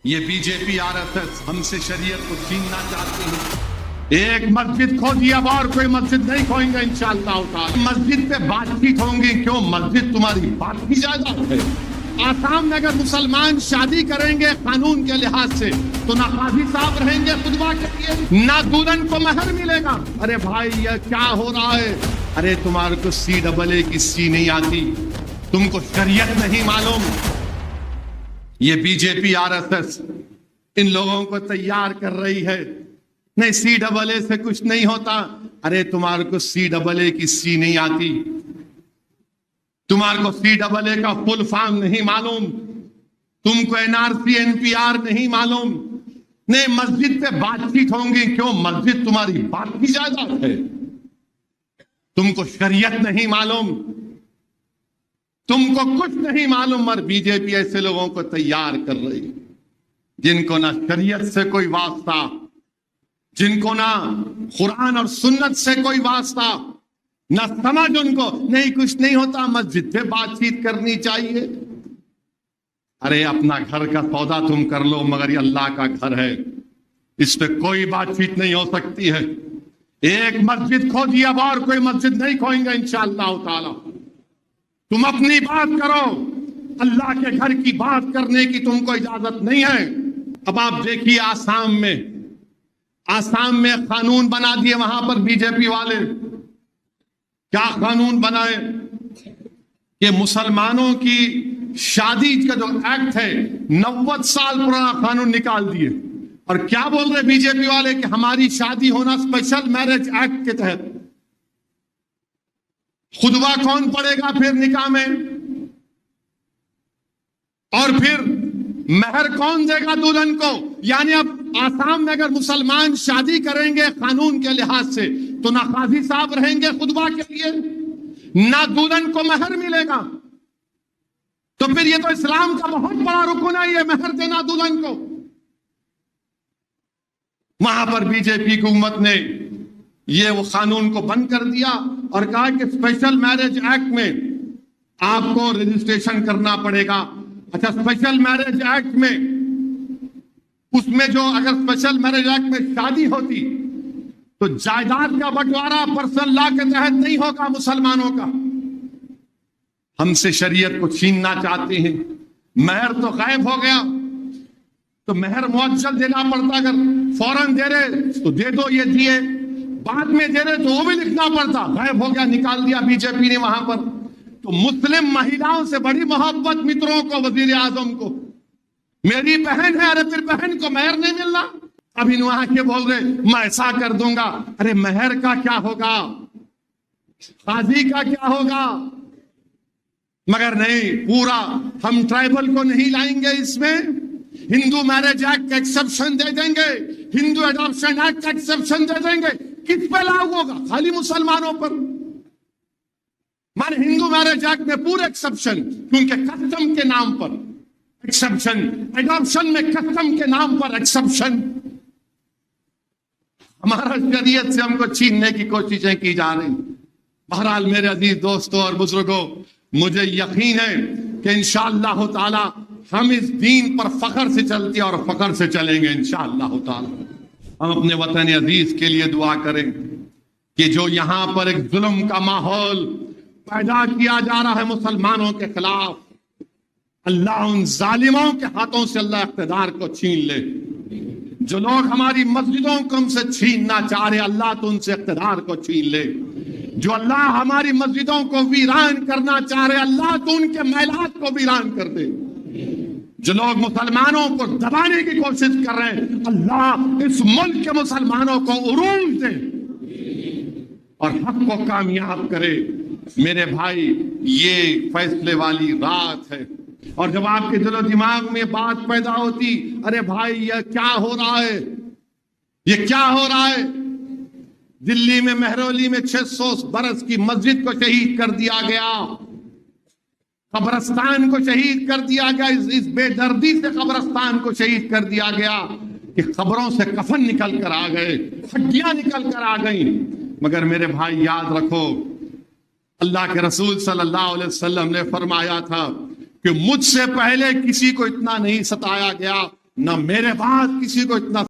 یہ B J پی RSS ہم سے شریعت کو چھیننا چاہتے ہیں۔ ایک مسجد کھو دیا اور کوئی مسجد نہیں کھوئیں گے انشاءاللہ تعالی۔ مسجد پہ بات چیت ہوں گی، کیوں؟ مسجد تمہاری بات کی جائیداد ہے۔ آسام میں اگر مسلمان شادی کریں گے قانون کے لحاظ سے تو نہ قاضی صاحب رہیں گے خطبہ کے لیے، نہ دلہن کو مہر ملے گا۔ ارے بھائی یہ کیا ہو رہا ہے؟ ارے تمہارے کو CAA کی سی نہیں آتی، تم کو شریعت نہیں معلوم۔ یہ بی جے پی RSS ان لوگوں کو تیار کر رہی ہے، نہیں CAA سے کچھ نہیں ہوتا۔ ارے تمہارے کو CAA کی سی نہیں آتی، تمہارے کو CAA کا فل فارم نہیں معلوم، تم کو NRC NPR نہیں معلوم۔ نہیں مسجد پہ بات چیت ہوں گی، کیوں؟ مسجد تمہاری بات کی جائیداد ہے، تم کو شریعت نہیں معلوم، تم کو کچھ نہیں معلوم۔ اور بی جے پی ایسے لوگوں کو تیار کر رہی ہے جن کو نہ شریعت سے کوئی واسطہ، جن کو نہ قرآن اور سنت سے کوئی واسطہ، نہ سمجھ ان کو، نہیں کچھ نہیں ہوتا، مسجد پہ بات چیت کرنی چاہیے۔ ارے اپنا گھر کا سودا تم کر لو، مگر یہ اللہ کا گھر ہے، اس پہ کوئی بات چیت نہیں ہو سکتی ہے۔ ایک مسجد کھو دیا اور کوئی مسجد نہیں کھوئیں گے انشاءاللہ تعالی۔ تم اپنی بات کرو، اللہ کے گھر کی بات کرنے کی تم کو اجازت نہیں ہے۔ اب آپ دیکھیے آسام میں قانون بنا دیے وہاں پر بی جے پی والے۔ کیا قانون بنائے کہ مسلمانوں کی شادی کا جو ایکٹ ہے 90 سال پرانا قانون نکال دیے، اور کیا بول رہے بی جے پی والے کہ ہماری شادی ہونا اسپیشل میرج ایکٹ کے تحت۔ خطبہ کون پڑے گا پھر نکاح میں؟ اور پھر مہر کون دے گا دلہن کو؟ یعنی اب آسام میں اگر مسلمان شادی کریں گے قانون کے لحاظ سے تو نہ قاضی صاحب رہیں گے خطبہ کے لیے، نہ دلہن کو مہر ملے گا۔ تو پھر یہ تو اسلام کا بہت بڑا رکن ہے، یہ مہر دینا دلہن کو۔ وہاں پر بی جے پی حکومت نے یہ وہ قانون کو بند کر دیا اور کہا کہ اسپیشل میرج ایکٹ میں آپ کو رجسٹریشن کرنا پڑے گا۔ اچھا اسپیشل میرج ایکٹ میں، اس میں جو اگر اسپیشل میرج ایکٹ میں شادی ہوتی تو جائیداد کا بٹوارا پرسنل لا کے تحت نہیں ہوگا مسلمانوں کا۔ ہم سے شریعت کو چھیننا چاہتے ہیں۔ مہر تو غائب ہو گیا، تو مہر مؤجل دینا پڑتا، اگر فوراً دے رہے تو دے دو یہ دیے، بعد میں دے رہے تو وہ بھی لکھنا پڑتا، غائب ہو گیا، نکال دیا بی جے پی نے وہاں پر۔ تو مسلم مہیلاؤں سے بڑی محبت متروں کو، وزیر اعظم کو، میری بہن ہے، ارے پھر بہن کو مہر نہیں ملنا؟ اب ان وہاں کے بول رہے میں ایسا کر دوں گا، ارے مہر کا کیا ہوگا، قاضی کا کیا ہوگا؟ مگر نہیں، پورا ہم ٹرائبل کو نہیں لائیں گے اس میں، ہندو میرج ایکٹ کا ایکسپشن دے دیں گے، ہندو ایڈاپشن ایکٹ کا ایکسپشن دے دیں گے۔ کس پہ لاگو ہوگا؟ خالی مسلمانوں پر۔ مانے ہندو میرج ایکٹ میں پورا ایکسپشن، کیونکہ کسٹم کے نام پر ایکسپشن، ایڈاپشن میں کسٹم کے نام پر ایکسپشن۔ ہمارا شریعت سے ہم کو چھیننے کی کوششیں کی جا رہی۔ بہرحال میرے عزیز دوستوں اور بزرگوں، مجھے یقین ہے کہ انشاءاللہ تعالی ہم اس دین پر فخر سے چلتے اور فخر سے چلیں گے انشاءاللہ تعالی۔ ہم اپنے وطن عزیز کے لیے دعا کریں کہ جو یہاں پر ایک ظلم کا ماحول پیدا کیا جا رہا ہے مسلمانوں کے خلاف، اللہ ان ظالموں کے ہاتھوں سے اللہ اقتدار کو چھین لے۔ جو لوگ ہماری مسجدوں کو ہم سے چھیننا چاہ رہے، اللہ تو ان سے اقتدار کو چھین لے۔ جو اللہ ہماری مسجدوں کو ویران کرنا چاہ رہے، اللہ تو ان کے محلات کو ویران کر دے۔ جو لوگ مسلمانوں کو دبانے کی کوشش کر رہے ہیں، اللہ اس ملک کے مسلمانوں کو عروج دے اور حق کو کامیاب کرے۔ میرے بھائی یہ فیصلے والی رات ہے، اور جب آپ کے دل و دماغ میں بات پیدا ہوتی، ارے بھائی یہ کیا ہو رہا ہے، یہ کیا ہو رہا ہے؟ دلی میں مہرولی میں 600 برس کی مسجد کو شہید کر دیا گیا، قبرستان کو شہید کر دیا گیا، اس بے دردی سے قبرستان کو شہید کر دیا گیا کہ قبروں سے کفن نکل کر آ گئے، ہڈیاں نکل کر آ گئیں۔ مگر میرے بھائی یاد رکھو، اللہ کے رسول صلی اللہ علیہ وسلم نے فرمایا تھا کہ مجھ سے پہلے کسی کو اتنا نہیں ستایا گیا نہ میرے بعد کسی کو اتنا